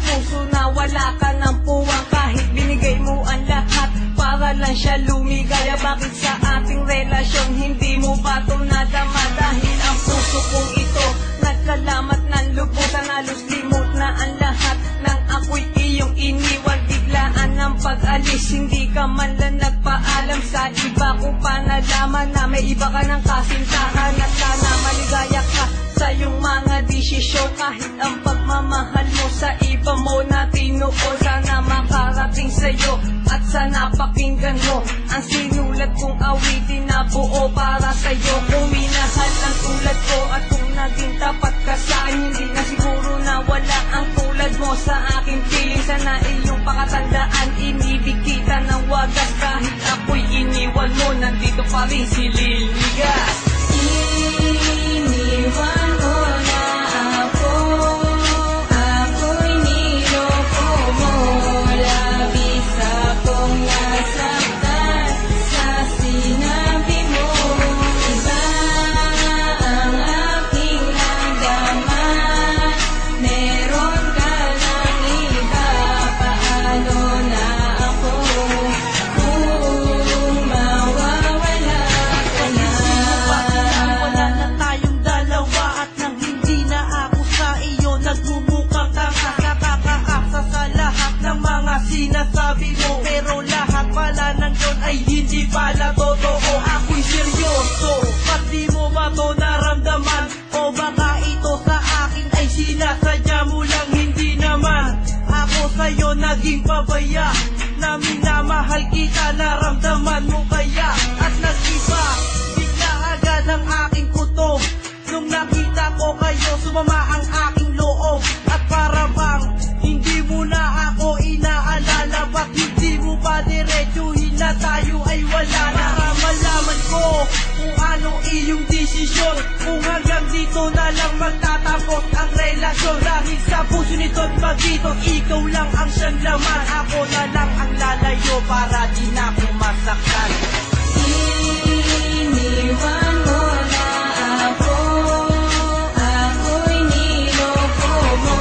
puso na wala ka ng puwang. Kahit binigay mo ang lahat para lang siya lumigaya. Bakit sa ating relasyon hindi mo ba ito nadama? Dahil ang puso kong ito nagkalamat ng lubusan. Halos limot na ang lahat nang ako'y iyong iniwan. Biglaan ng pag-alis, hindi ka man lang nagpaalam. Sa iba ko pa nalaman na may iba ka ng kasintahan. At sana maligaya ka sa iyong mga desisyon. Kahit ang pagmamahal mo sa iba mo na tinuon, sana makarating sa'yo at sana pakinggan mo ang sinulat kong awitin na buo para sa'yo. Kung minahal ang tulad ko at kung naging tapat ka sa'kin, hindi na siguro na wala ang tulad mo sa aking piling. Sana iyong pakatandaan, inibig kita ng wagas. Kahit ako'y iniwan mo, nandito pa rin si Liligas. Iniwan mo na ako, ako'y niloko mo. Labis akong nasaktan sa sinabi mo. Iba ang aking nagdaman, meron ka ng iba. Paano na ako kung mawawala ka na? Wala na tayong dalawa at nang hindi na ako sa iyo nagmumukhang tanga. Nakakaasa sa lahat ng mga sinasabi mo, pero lahat pala nandun ay hindi pala totoo. Ako'y seryoso, ba't di mo ba to naramdaman? O baka ito sa akin ay sinasadya mo lang? Hindi naman ako sa'yo naging pabaya, na minamahal kita, naramdaman mo kaya? At nag-iba bigla agad ang aking kutob. Nung nakita ko kayo, sumama ang aking loob. At para bang hindi mo na ako inaalala. Ba't hindi mo pa diretsuhin na tayo ay wala na? Para malaman ko kung ano iyong desisyon, kung hanggang dito na lang magtatapos ang relasyon. Dahil sa puso nito't magito, ikaw lang ang siyang laman. Ako na lang ang lalayo para di na ako masaktan. Iniwan mo na ako, ako'y niloko mo.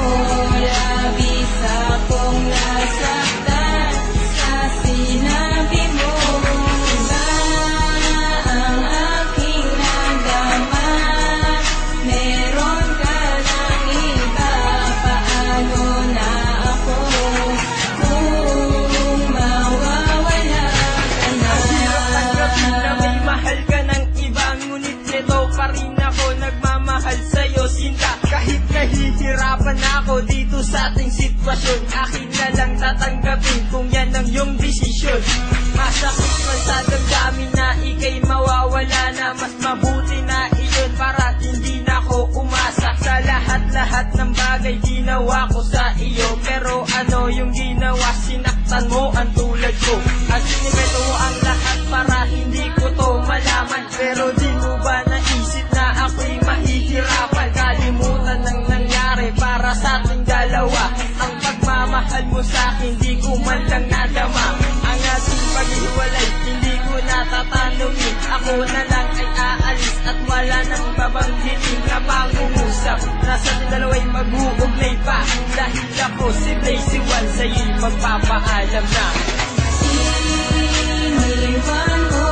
Labis akong nasaktan sa sinabi mo. Iba ang aking nagdaman, meron ka ng iba. Paano na ako kung mawawala ka na? Tanggapin na may mahal ka ng iba, ngunit nito pa rin ako nagmamahal sa'yo, sinta. Kahit nahihirapan ako dito sa ating sitwasyon, akin na lang tatanggapin kung yan ang iyong desisyon. Masakit man sa damdamin na ika'y mawawala na, mas mabuti na iyon para hindi na ako umasa. Sa lahat-lahat ng bagay ginawa ko sa iyo, pero ano yung ginawa? Sinaktan mo ang tulad ko at sinimeto mo ang lahat para hindi ko to malaman. Pero di mo ba naisip na ako'y mahihirapan? Kalimutan ng nangyari para sa ating dalawa. Ang pagmamahal mo sa akin di ko man lang nadama. Ang ating paghiwalay hindi ko natatanungin. Ako na lang ay aalis at wala nang babanggitin na pangungusap. Nasa ating dalawa'y mag-uugnay pa, dahil ako si Blazy One sa'yo'y magpapaalam na. Iniwan mo